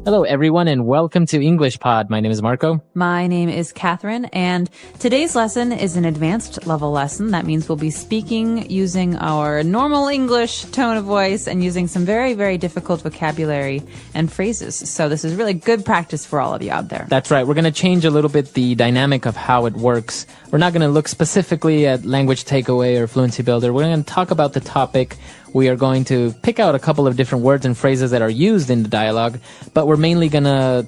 Hello, everyone, and welcome to English Pod. My name is Marco. My name is Catherine, and today's lesson is an advanced level lesson. That means we'll be speaking using our normal English tone of voice and using some very, very difficult vocabulary and phrases. So this is really good practice for all of you out there. That's right. We're going to change a little bit the dynamic of how it works. We're not going to look specifically at language takeaway or fluency builder. We're going to talk about the topic. We are going to pick out a couple of different words and phrases that are used in the dialogue, but we're mainly going to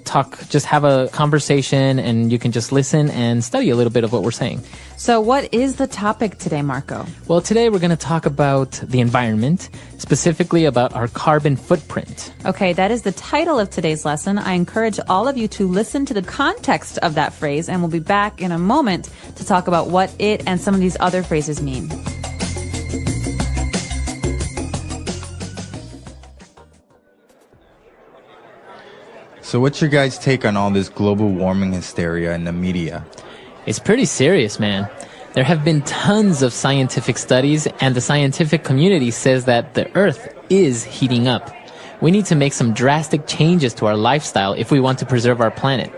just have a conversation, and you can just listen and study a little bit of what we're saying. So what is the topic today, Marco? Well, today we're going to talk about the environment, specifically about our carbon footprint. Okay, that is the title of today's lesson. I encourage all of you to listen to the context of that phrase, and we'll be back in a moment to talk about what it and some of these other phrases mean. So what's your guys' take on all this global warming hysteria in the media? It's pretty serious, man. There have been tons of scientific studies, and the scientific community says that the Earth is heating up. We need to make some drastic changes to our lifestyle if we want to preserve our planet.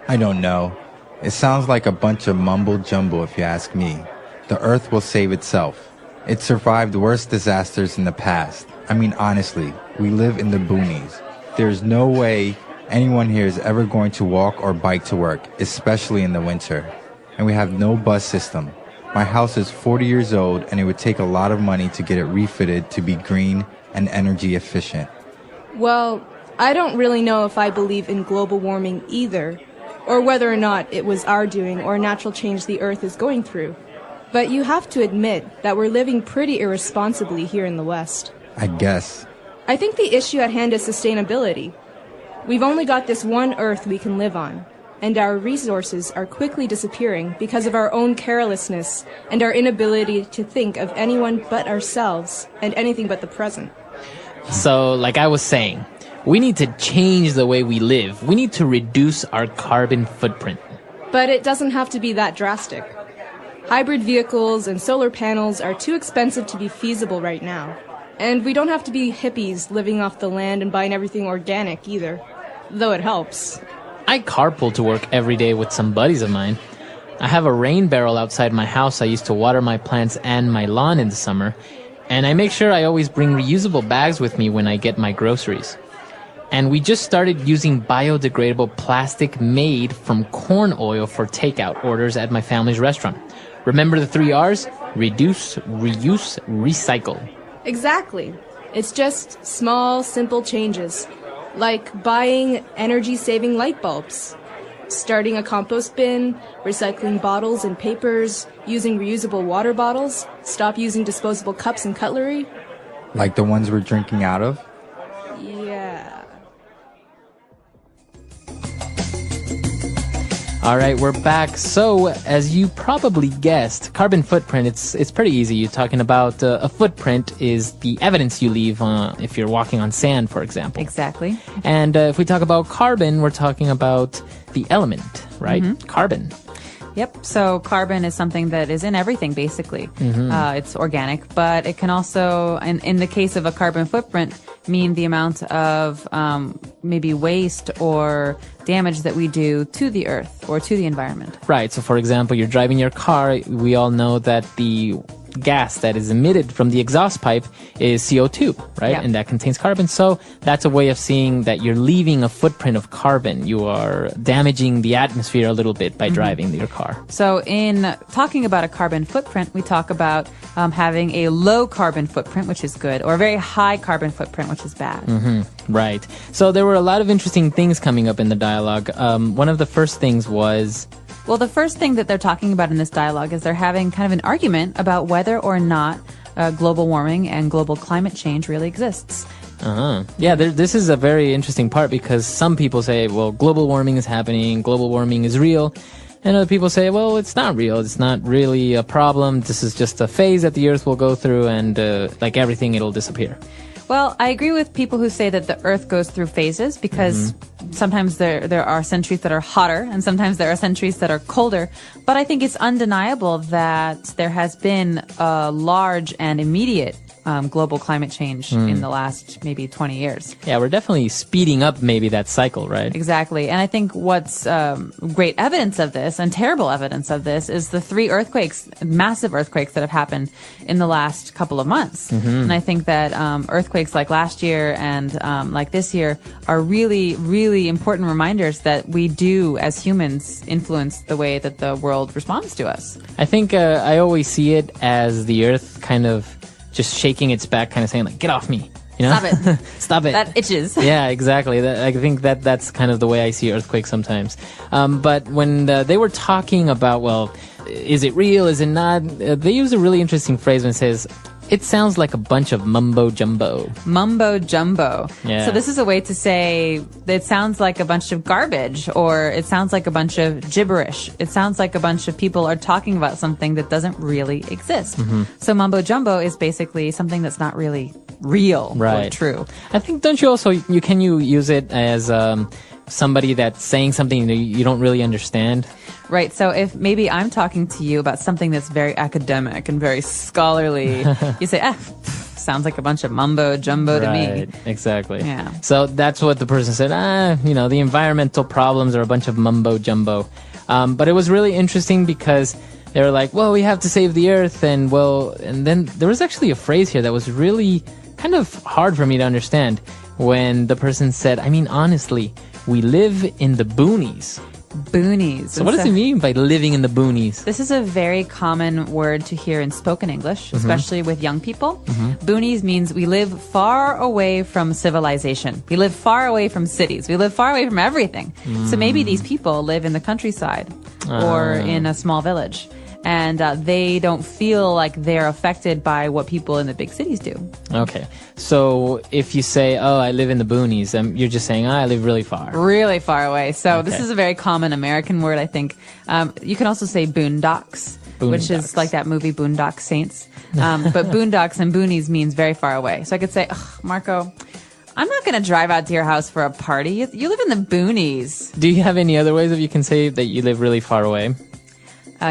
I don't know. It sounds like a bunch of mumbo-jumbo if you ask me. The Earth will save itself. It survived worse disasters in the past. I mean, honestly, we live in the boonies. There's no way anyone here is ever going to walk or bike to work, especially in the winter. And we have no bus system. My house is 40 years old, and it would take a lot of money to get it refitted to be green and energy efficient. Well, I don't really know if I believe in global warming either, or whether or not it was our doing or a natural change the Earth is going through. But you have to admit that we're living pretty irresponsibly here in the West. I guess. I think the issue at hand is sustainability. We've only got this one Earth we can live on, and our resources are quickly disappearing because of our own carelessness and our inability to think of anyone but ourselves and anything but the present. So, like I was saying, we need to change the way we live. We need to reduce our carbon footprint. But it doesn't have to be that drastic. Hybrid vehicles and solar panels are too expensive to be feasible right now. And we don't have to be hippies living off the land and buying everything organic either. Though it helps. I carpool to work every day with some buddies of mine. I have a rain barrel outside my house I use to water my plants and my lawn in the summer. And I make sure I always bring reusable bags with me when I get my groceries. And we just started using biodegradable plastic made from corn oil for takeout orders at my family's restaurant. Remember the 3 R's? Reduce, reuse, recycle. Exactly. It's just small, simple changes. Like buying energy-saving light bulbs, starting a compost bin, recycling bottles and papers, using reusable water bottles, stop using disposable cups and cutlery. Like the ones we're drinking out of? Yeah. All right, we're back. So, as you probably guessed, carbon footprint, it's pretty easy. You're talking about a footprint is the evidence you leave if you're walking on sand, for example. Exactly. And if we talk about carbon, we're talking about the element, right? Mm-hmm. Carbon. Yep. So carbon is something that is in everything, basically. Mm-hmm. It's organic, but it can also, in the case of a carbon footprint, mean the amount of maybe waste or damage that we do to the earth or to the environment. Right. So, for example, you're driving your car. We all know that the gas that is emitted from the exhaust pipe is CO2, right? Yeah. And that contains carbon. So that's a way of seeing that you're leaving a footprint of carbon. You are damaging the atmosphere a little bit by driving your car. So in talking about a carbon footprint, we talk about having a low carbon footprint, which is good, or a very high carbon footprint, which is bad. Mm-hmm. Right. So there were a lot of interesting things coming up in the dialogue. One of the first things was... Well, the first thing that they're talking about in this dialogue is they're having kind of an argument about whether or not global warming and global climate change really exists. Yeah, this is a very interesting part because some people say, well, global warming is happening, global warming is real. And other people say, well, it's not real. It's not really a problem. This is just a phase that the Earth will go through and like everything, it'll disappear. Well, I agree with people who say that the Earth goes through phases because sometimes there are centuries that are hotter and sometimes there are centuries that are colder. But I think it's undeniable that there has been a large and immediate global climate change in the last maybe 20 years. Yeah, we're definitely speeding up maybe that cycle, right? Exactly. And I think what's great evidence of this and terrible evidence of this is the 3 earthquakes, massive earthquakes that have happened in the last couple of months. And I think that earthquakes like last year and like this year are really, really important reminders that we do, as humans, influence the way that the world responds to us. I think I always see it as the Earth kind of just shaking its back, kind of saying like, "Get off me." You know? Stop it. Stop it. That itches. Yeah, exactly. I think that's kind of the way I see earthquakes sometimes. But when they were talking about, well, is it real? Is it not? They use a really interesting phrase when it says, it sounds like a bunch of mumbo jumbo. Mumbo jumbo. Yeah. So this is a way to say it sounds like a bunch of garbage, or it sounds like a bunch of gibberish. It sounds like a bunch of people are talking about something that doesn't really exist. So mumbo jumbo is basically something that's not really real or true. I think, don't you also, can you use it as somebody that's saying something you don't really understand? Right. So if maybe I'm talking to you about something that's very academic and very scholarly, you say, sounds like a bunch of mumbo jumbo to me. Exactly. Yeah. So that's what the person said. The environmental problems are a bunch of mumbo jumbo. But it was really interesting because they were like, well, we have to save the earth. And then there was actually a phrase here that was really kind of hard for me to understand when the person said, I mean, honestly, we live in the boonies. Boonies. So what does it mean by living in the boonies? This is a very common word to hear in spoken English, especially with young people. Boonies means we live far away from civilization. We live far away from cities. We live far away from everything. So maybe these people live in the countryside or in a small village. And they don't feel like they're affected by what people in the big cities do. Okay. So if you say, oh, I live in the boonies, you're just saying, I live really far. Really far away. So this is a very common American word, I think. You can also say boondocks, which is like that movie Boondock Saints. But boondocks and boonies means very far away. So I could say, Marco, I'm not going to drive out to your house for a party. You live in the boonies. Do you have any other ways that you can say that you live really far away?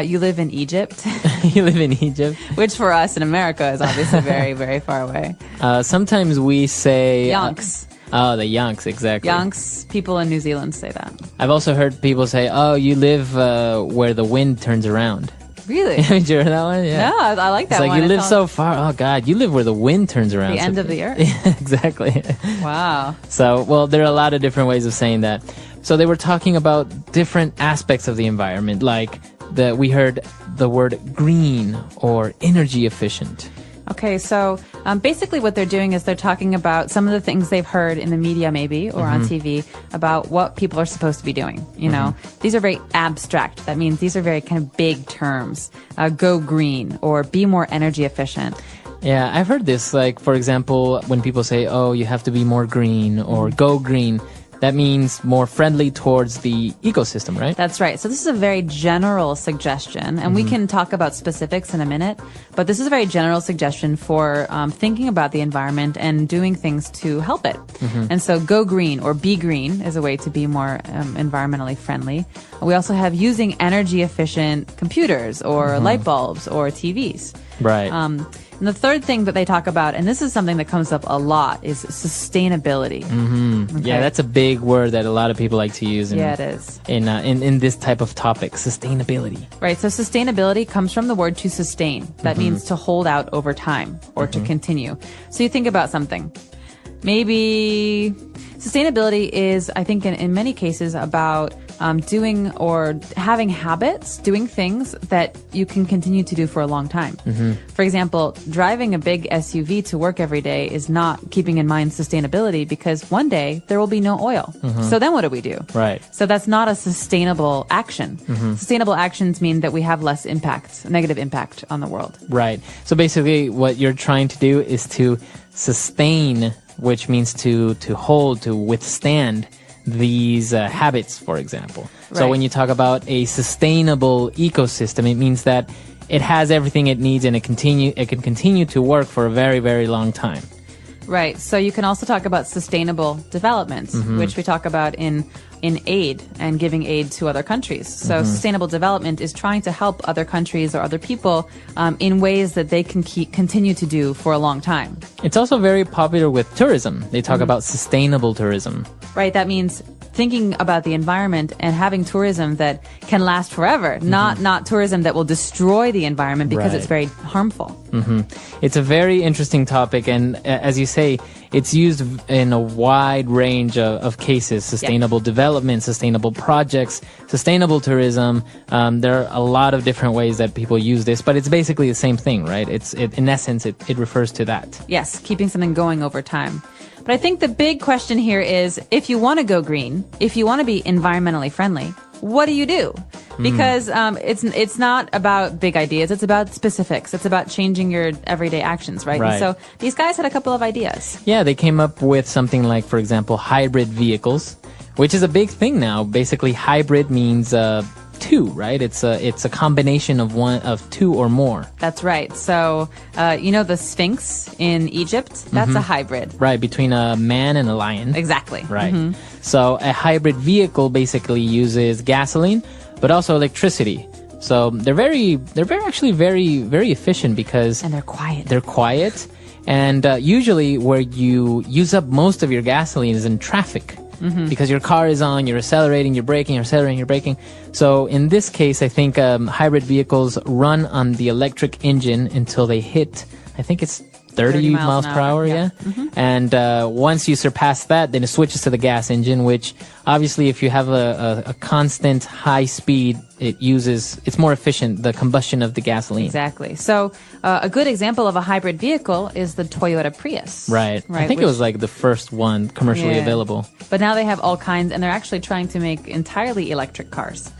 You live in Egypt. You live in Egypt. Which for us in America is obviously very, very far away. Sometimes we say... Yonks. The Yonks, exactly. Yonks, people in New Zealand say that. I've also heard people say, oh, you live where the wind turns around. Really? Did you hear that one? Yeah. No, I like that it's like one. You live so far. Oh, God, you live where the wind turns around. The end of the earth. Yeah, exactly. Wow. So, well, there are a lot of different ways of saying that. So they were talking about different aspects of the environment, like we heard the word green or energy efficient. Okay, so basically what they're doing is they're talking about some of the things they've heard in the media maybe or on TV about what people are supposed to be doing. You know, these are very abstract. That means these are very kind of big terms. Go green or be more energy efficient. Yeah, I've heard this. Like, for example, when people say, oh, you have to be more green or go green, that means more friendly towards the ecosystem, right? That's right. So this is a very general suggestion, and we can talk about specifics in a minute, but this is a very general suggestion for thinking about the environment and doing things to help it. And so go green or be green is a way to be more environmentally friendly. We also have using energy efficient computers or light bulbs or TVs. Right. And the third thing that they talk about, and this is something that comes up a lot, is sustainability. Okay. Yeah, that's a big word that a lot of people like to use. Yeah, it is. In this type of topic, sustainability. Right. So sustainability comes from the word to sustain. That means to hold out over time or to continue. So you think about something. Maybe sustainability is, I think, in many cases about doing or having habits, doing things that you can continue to do for a long time. For example, driving a big SUV to work every day is not keeping in mind sustainability because one day there will be no oil. So then what do we do? Right. So that's not a sustainable action. Sustainable actions mean that we have less impact, negative impact on the world. Right. So basically what you're trying to do is to sustain, which means to hold, to withstand these habits, for example. Right. So when you talk about a sustainable ecosystem, it means that it has everything it needs and it can continue to work for a very, very long time. Right. So you can also talk about sustainable development, which we talk about in aid and giving aid to other countries. So sustainable development is trying to help other countries or other people in ways that they can continue to do for a long time. It's also very popular with tourism. They talk about sustainable tourism. Right. That means thinking about the environment and having tourism that can last forever, not tourism that will destroy the environment because it's very harmful. It's a very interesting topic, and as you say, it's used in a wide range of cases: sustainable development, sustainable projects, sustainable tourism. There are a lot of different ways that people use this, but it's basically the same thing, right? In essence, it refers to that. Yes, keeping something going over time. But I think the big question here is, if you want to go green, if you want to be environmentally friendly, what do you do? Because it's not about big ideas. It's about specifics. It's about changing your everyday actions, right? Right. And so these guys had a couple of ideas. Yeah, they came up with something like, for example, hybrid vehicles, which is a big thing now. Basically, hybrid means two, right? It's a combination of two or more. That's right. So, the Sphinx in Egypt, that's a hybrid. Right, between a man and a lion. Exactly. Right. So a hybrid vehicle basically uses gasoline, but also electricity. So they're actually very efficient because And they're quiet. they're quiet. And usually where you use up most of your gasoline is in traffic. Because your car is on, you're accelerating, you're braking, you're accelerating, you're braking. So in this case, I think hybrid vehicles run on the electric engine until they hit, I think it's 30 miles per hour, yeah. And once you surpass that, then it switches to the gas engine, which obviously if you have a constant high speed, it's more efficient, the combustion of the gasoline. Exactly. So a good example of a hybrid vehicle is the Toyota Prius. Right. I think it was like the first one commercially available. But now they have all kinds, and they're actually trying to make entirely electric cars.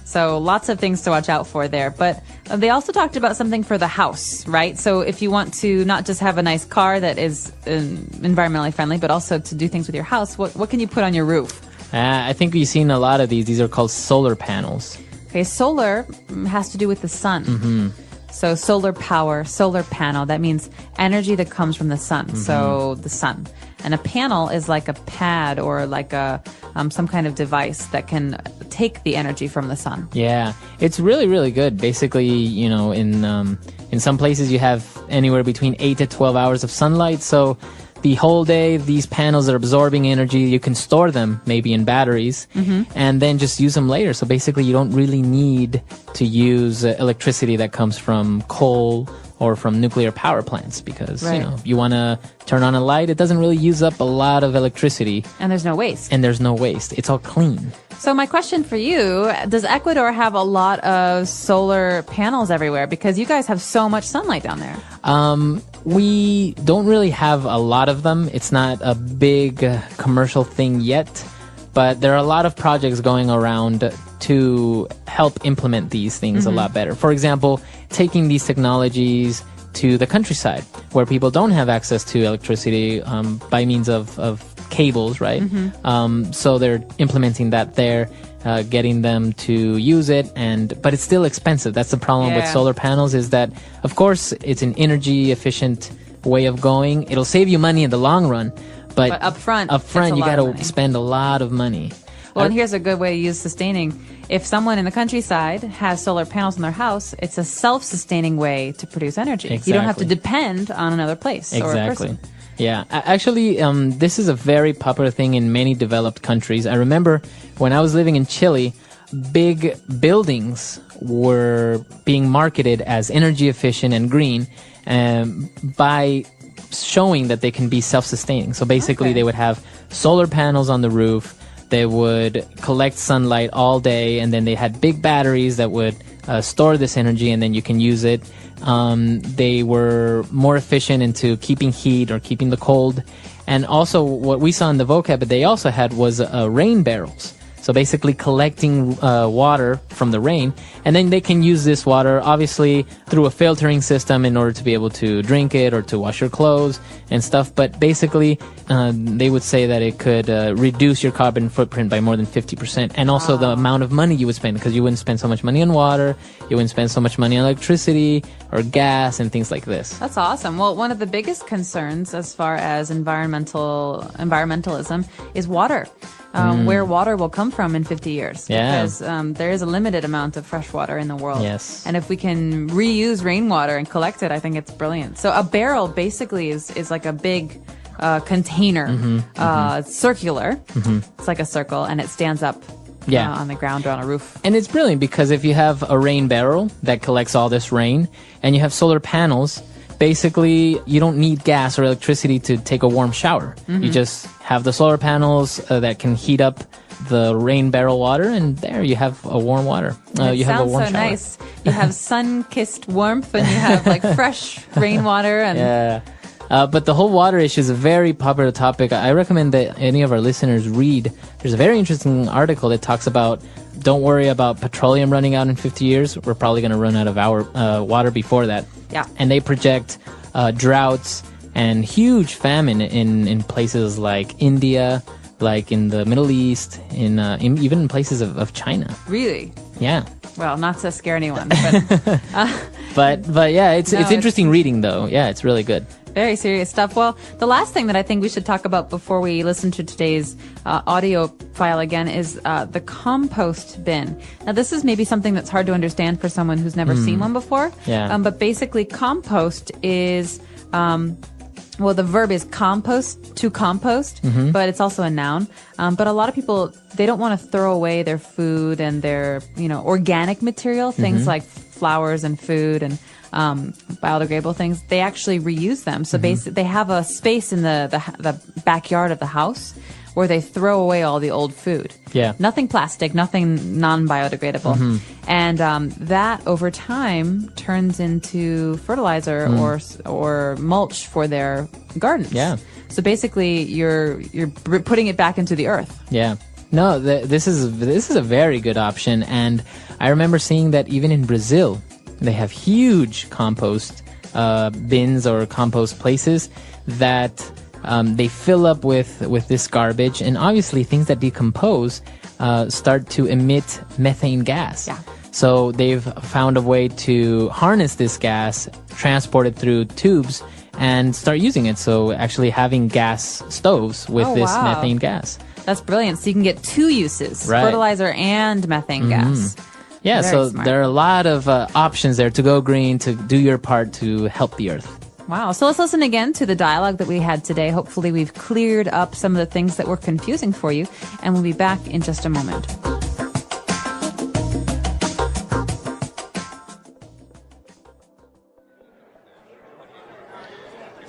So lots of things to watch out for there. But they also talked about something for the house, right? So if you want to not just have a nice car that is environmentally friendly, but also to do things with your house, what can you put on your roof? I think we've seen a lot of these. These are called solar panels. Okay, solar has to do with the sun. So solar power, solar panel, that means energy that comes from the sun. So the sun. And a panel is like a pad or like some kind of device that can take the energy from the sun. Yeah, it's really, really good. Basically, in some places you have anywhere between 8 to 12 hours of sunlight. So the whole day, these panels are absorbing energy. You can store them maybe in batteries and then just use them later. So basically, you don't really need to use electricity that comes from coal or from nuclear power plants because, if you want to turn on a light, it doesn't really use up a lot of electricity. And there's no waste. It's all clean. So my question for you, does Ecuador have a lot of solar panels everywhere? Because you guys have so much sunlight down there. We don't really have a lot of them. It's not a big commercial thing yet, but there are a lot of projects going around to help implement these things a lot better. For example, taking these technologies to the countryside where people don't have access to electricity by means of cables, right? So they're implementing that there, getting them to use it, but it's still expensive. That's the problem with solar panels is that, of course, it's an energy efficient way of going. It'll save you money in the long run, but up front you got to spend a lot of money. Well, and here's a good way to use sustaining. If someone in the countryside has solar panels in their house, it's a self-sustaining way to produce energy. Exactly. You don't have to depend on another place or a person. Yeah, actually, this is a very popular thing in many developed countries. I remember when I was living in Chile, big buildings were being marketed as energy efficient and green by showing that they can be self-sustaining. So basically, they would have solar panels on the roof. They would collect sunlight all day, and then they had big batteries that would store this energy, and then you can use it. They were more efficient into keeping heat or keeping the cold. And also what we saw in the vocab that they also had was rain barrels. So basically collecting water from the rain, and then they can use this water obviously through a filtering system in order to be able to drink it or to wash your clothes and stuff. But basically, they would say that it could reduce your carbon footprint by more than 50%, and also the amount of money you would spend, because you wouldn't spend so much money on water, you wouldn't spend so much money on electricity or gas and things like this. That's awesome. Well, one of the biggest concerns as far as environmentalism is water. Where water will come from in 50 years. Yeah. Because there is a limited amount of fresh water in the world. Yes. And if we can reuse rainwater and collect it, I think it's brilliant. So a barrel basically is like a big container, circular. It's like a circle, and it stands up on the ground or on a roof. And it's brilliant because if you have a rain barrel that collects all this rain, and you have solar panels, basically you don't need gas or electricity to take a warm shower. You just have the solar panels that can heat up the rain barrel water, and there you have a warm water. You have a warm sounds so shower. nice. You have sun-kissed warmth, and you have like fresh rainwater. And Yeah. But the whole water issue is a very popular topic. I recommend that any of our listeners read. There's a very interesting article that talks about, don't worry about petroleum running out in 50 years. We're probably going to run out of our water before that. Yeah. And they project droughts and huge famine in places like India, like in the Middle East, in even in places of China. Really? Yeah. Well, not to scare anyone, but But yeah, it's No, interesting reading though. Yeah, it's really good. very serious stuff. Well, the last thing that I think we should talk about before we listen to today's audio file again is the compost bin. Now, this is maybe something that's hard to understand for someone who's never seen one before. Yeah. But basically, compost is well, the verb is compost, to compost, but it's also a noun. But a lot of people, they don't want to throw away their food and their, organic material, things like flowers and food and biodegradable things. They actually reuse them. So basically, they have a space in the backyard of the house where they throw away all the old food. Yeah. Nothing plastic, nothing non-biodegradable. And that over time turns into fertilizer or mulch for their gardens. Yeah. So basically you're putting it back into the earth. Yeah. No, this is a very good option, and I remember seeing that even in Brazil, they have huge compost bins or compost places that they fill up with this garbage, and obviously things that decompose start to emit methane gas. Yeah. So they've found a way to harness this gas, transport it through tubes, and start using it. So actually having gas stoves with this wow. methane gas. That's brilliant. So you can get two uses, Right. fertilizer and methane gas. Yeah, Very so smart. there are a lot of options there to go green, to do your part to help the earth. Wow. So let's listen again to the dialogue that we had today. Hopefully we've cleared up some of the things that were confusing for you, and we'll be back in just a moment.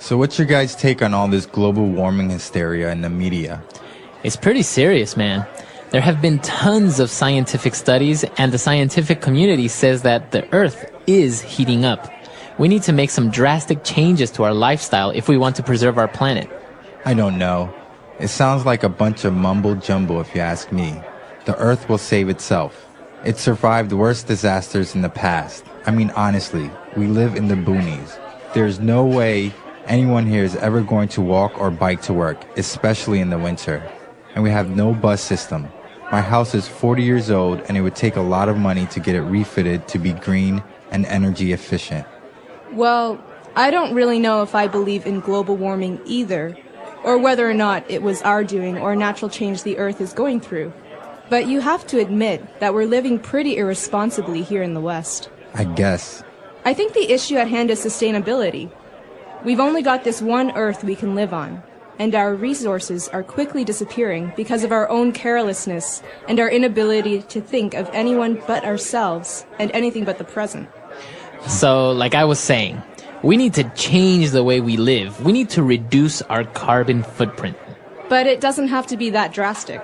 So what's your guys' take on all this global warming hysteria in the media? It's pretty serious, man. There have been tons of scientific studies, and the scientific community says that the Earth is heating up. We need to make some drastic changes to our lifestyle if we want to preserve our planet. I don't know. It sounds like a bunch of mumble jumble if you ask me. The Earth will save itself. It survived worse disasters in the past. I mean, honestly, we live in the boonies. There's no way anyone here is ever going to walk or bike to work, especially in the winter. And we have no bus system. My house is 40 years old, and it would take a lot of money to get it refitted to be green and energy efficient. Well, I don't really know if I believe in global warming either, or whether or not it was our doing or a natural change the Earth is going through. But you have to admit that we're living pretty irresponsibly here in the West. I guess. I think the issue at hand is sustainability. We've only got this one Earth we can live on, and our resources are quickly disappearing because of our own carelessness and our inability to think of anyone but ourselves and anything but the present. So, like I was saying, we need to change the way we live. We need to reduce our carbon footprint. But it doesn't have to be that drastic.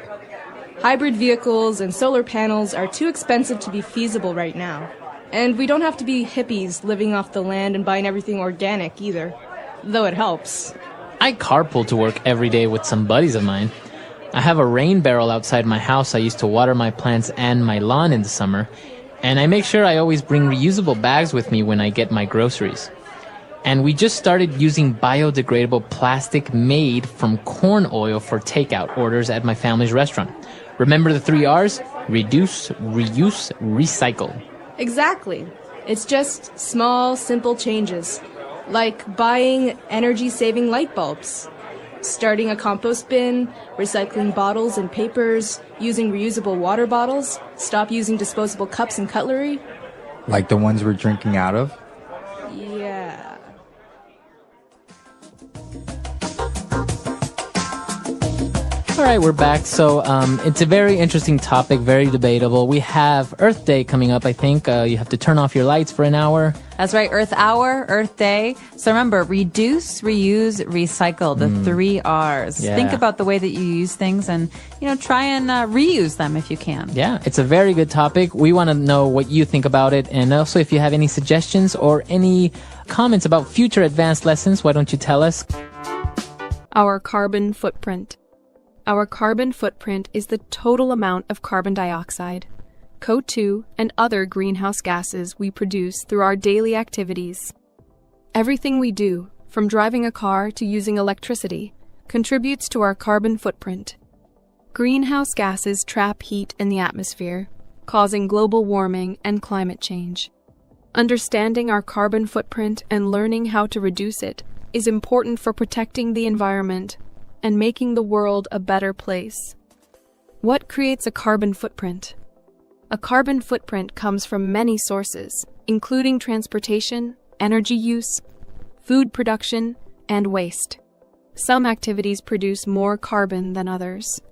Hybrid vehicles and solar panels are too expensive to be feasible right now. And we don't have to be hippies living off the land and buying everything organic either, though it helps. I carpool to work every day with some buddies of mine. I have a rain barrel outside my house I used to water my plants and my lawn in the summer, and I make sure I always bring reusable bags with me when I get my groceries. And we just started using biodegradable plastic made from corn oil for takeout orders at my family's restaurant. Remember the 3 R's? Reduce, reuse, recycle. Exactly. It's just small, simple changes, like buying energy-saving light bulbs, starting a compost bin, recycling bottles and papers, using reusable water bottles, stop using disposable cups and cutlery. Like the ones we're drinking out of? Yeah. All right, we're back. So it's a very interesting topic, very debatable. We have Earth Day coming up, I think. You have to turn off your lights for an hour. That's right. Earth Hour, Earth Day. So remember, reduce, reuse, recycle, the 3 R's. Yeah. Think about the way that you use things and, try and reuse them if you can. Yeah, it's a very good topic. We want to know what you think about it. And also, if you have any suggestions or any comments about future advanced lessons, why don't you tell us? Our carbon footprint. Our carbon footprint is the total amount of carbon dioxide, CO2, and other greenhouse gases we produce through our daily activities. Everything we do, from driving a car to using electricity, contributes to our carbon footprint. Greenhouse gases trap heat in the atmosphere, causing global warming and climate change. Understanding our carbon footprint and learning how to reduce it is important for protecting the environment and making the world a better place. What creates a carbon footprint? A carbon footprint comes from many sources, including transportation, energy use, food production, and waste. Some activities produce more carbon than others.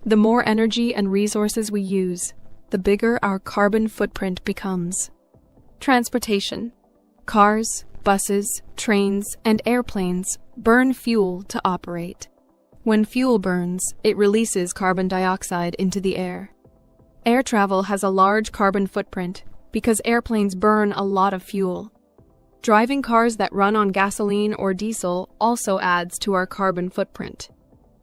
The more energy and resources we use, the bigger our carbon footprint becomes. Transportation. Cars, buses, trains, and airplanes burn fuel to operate. When fuel burns, it releases carbon dioxide into the air. Air travel has a large carbon footprint because airplanes burn a lot of fuel. Driving cars that run on gasoline or diesel also adds to our carbon footprint.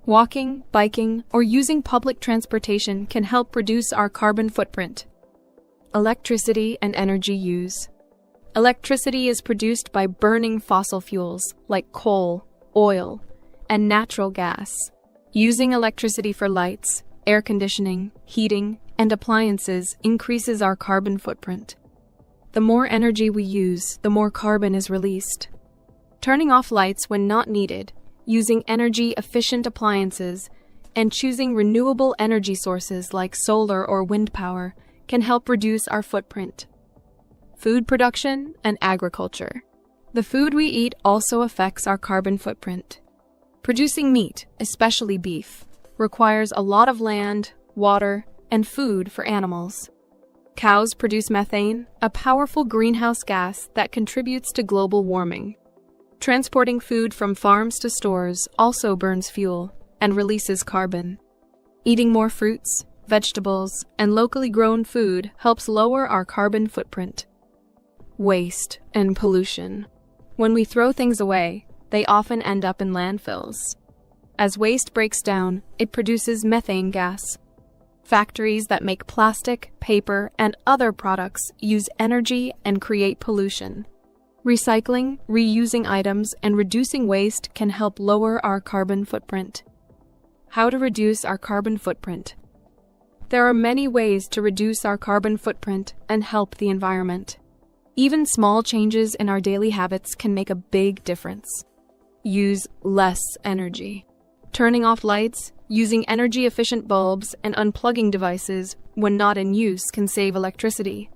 Walking, biking, or using public transportation can help reduce our carbon footprint. Electricity and energy use. Electricity is produced by burning fossil fuels like coal, oil, and natural gas. Using electricity for lights, air conditioning, heating, and appliances increases our carbon footprint. The more energy we use, the more carbon is released. Turning off lights when not needed, using energy-efficient appliances, and choosing renewable energy sources like solar or wind power can help reduce our footprint. Food production and agriculture. The food we eat also affects our carbon footprint. Producing meat, especially beef, requires a lot of land, water, and food for animals. Cows produce methane, a powerful greenhouse gas that contributes to global warming. Transporting food from farms to stores also burns fuel and releases carbon. Eating more fruits, vegetables, and locally grown food helps lower our carbon footprint. Waste and pollution. When we throw things away, they often end up in landfills. As waste breaks down, it produces methane gas. Factories that make plastic, paper, and other products use energy and create pollution. Recycling, reusing items, and reducing waste can help lower our carbon footprint. How to reduce our carbon footprint. There are many ways to reduce our carbon footprint and help the environment. Even small changes in our daily habits can make a big difference. Use less energy. Turning off lights, using energy-efficient bulbs, and unplugging devices when not in use can save electricity.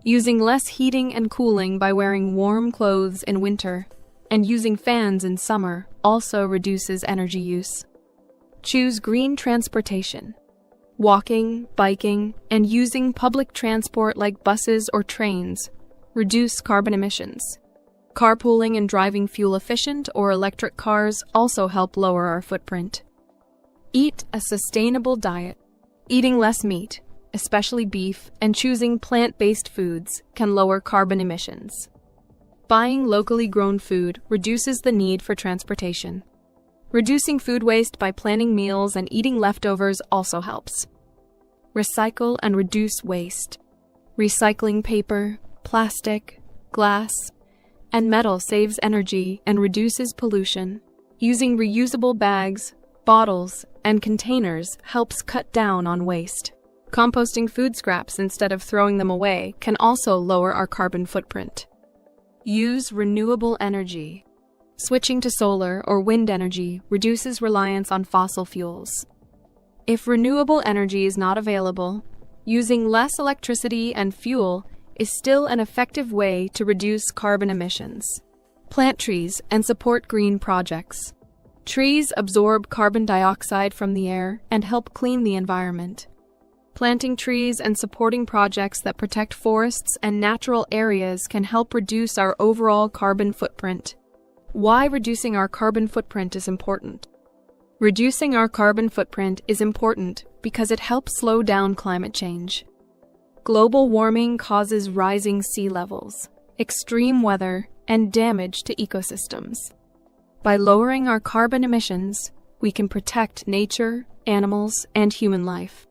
Using less heating and cooling by wearing warm clothes in winter, and using fans in summer also reduces energy use. Choose green transportation. Walking, biking, and using public transport like buses or trains reduce carbon emissions. Carpooling and driving fuel-efficient or electric cars also help lower our footprint. Eat a sustainable diet. Eating less meat, especially beef, and choosing plant-based foods can lower carbon emissions. Buying locally grown food reduces the need for transportation. Reducing food waste by planning meals and eating leftovers also helps. Recycle and reduce waste. Recycling paper, plastic, glass, and metal saves energy and reduces pollution. Using reusable bags, bottles, and containers helps cut down on waste. Composting food scraps instead of throwing them away can also lower our carbon footprint. Use renewable energy. Switching to solar or wind energy reduces reliance on fossil fuels. If renewable energy is not available, using less electricity and fuel is still an effective way to reduce carbon emissions. Plant trees and support green projects. Trees absorb carbon dioxide from the air and help clean the environment. Planting trees and supporting projects that protect forests and natural areas can help reduce our overall carbon footprint. Why reducing our carbon footprint is important. Reducing our carbon footprint is important because it helps slow down climate change. Global warming causes rising sea levels, extreme weather, and damage to ecosystems. By lowering our carbon emissions, we can protect nature, animals, and human life.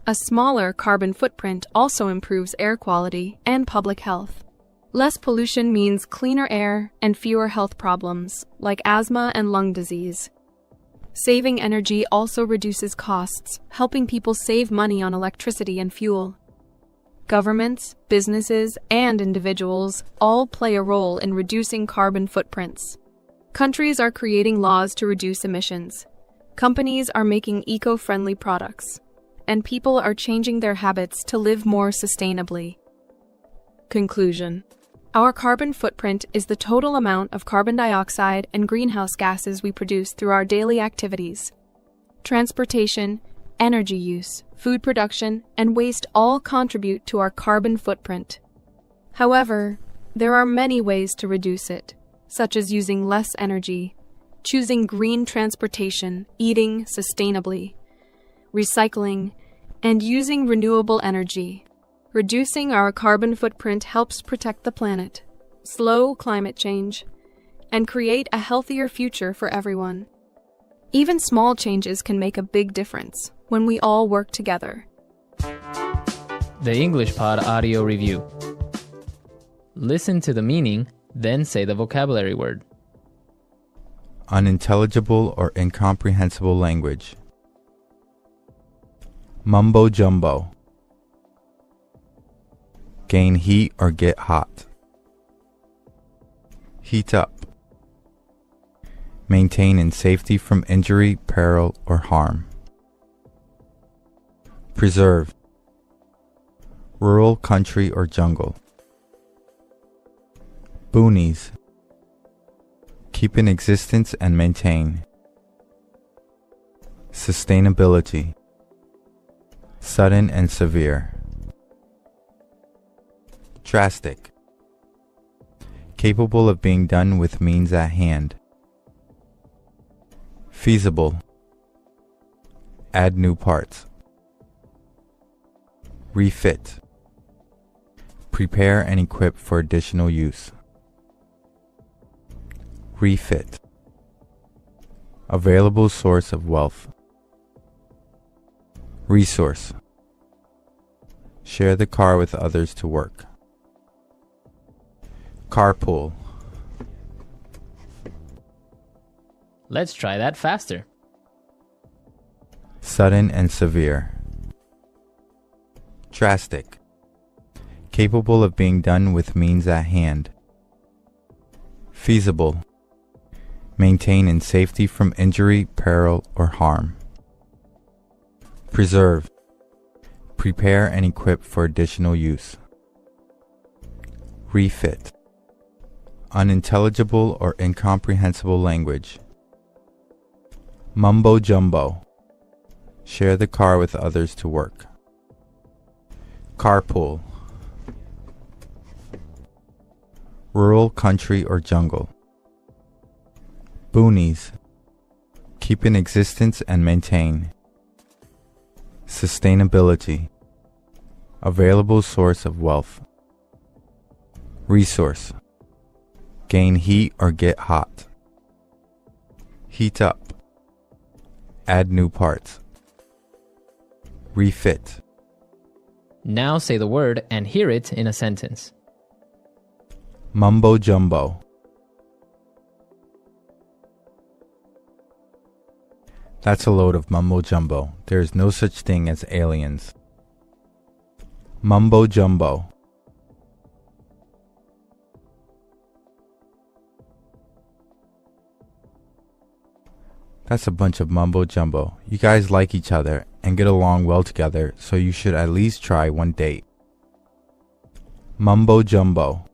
A smaller carbon footprint also improves air quality and public health. Less pollution means cleaner air and fewer health problems, like asthma and lung disease. Saving energy also reduces costs, helping people save money on electricity and fuel. Governments, businesses, and individuals all play a role in reducing carbon footprints. Countries are creating laws to reduce emissions. Companies are making eco-friendly products. And people are changing their habits to live more sustainably. Conclusion. Our carbon footprint is the total amount of carbon dioxide and greenhouse gases we produce through our daily activities. Transportation, energy use, food production, and waste all contribute to our carbon footprint. However, there are many ways to reduce it, such as using less energy, choosing green transportation, eating sustainably, recycling, and using renewable energy. Reducing our carbon footprint helps protect the planet, slow climate change, and create a healthier future for everyone. Even small changes can make a big difference when we all work together. The English Pod Audio Review. Listen to the meaning, then say the vocabulary word. Unintelligible or incomprehensible language. Mumbo jumbo. Gain heat or get hot. Heat up. Maintain in safety from injury, peril, or harm. Preserve. Rural, country, or jungle. Boonies. Keep in existence and maintain. Sustainability. Sudden and severe. Drastic. Capable of being done with means at hand. Feasible. Add new parts. Refit. Prepare and equip for additional use. Refit. Available source of wealth. Resource. Share the car with others to work. Carpool. Let's try that faster. Sudden and severe. Drastic. Capable of being done with means at hand. Feasible. Maintain in safety from injury, peril, or harm. Preserve. Prepare and equip for additional use. Refit. Unintelligible or incomprehensible language. Mumbo jumbo. Share the car with others to work. Carpool. Rural, country, or jungle. Boonies. Keep in existence and maintain. Sustainability. Available source of wealth. Resource. Gain heat or get hot. Heat up. Add new parts. Refit. Now say the word and hear it in a sentence. Mumbo jumbo. That's a load of mumbo jumbo. There is no such thing as aliens. Mumbo jumbo. That's a bunch of mumbo jumbo. You guys like each other and get along well together, so you should at least try one date. Mumbo jumbo.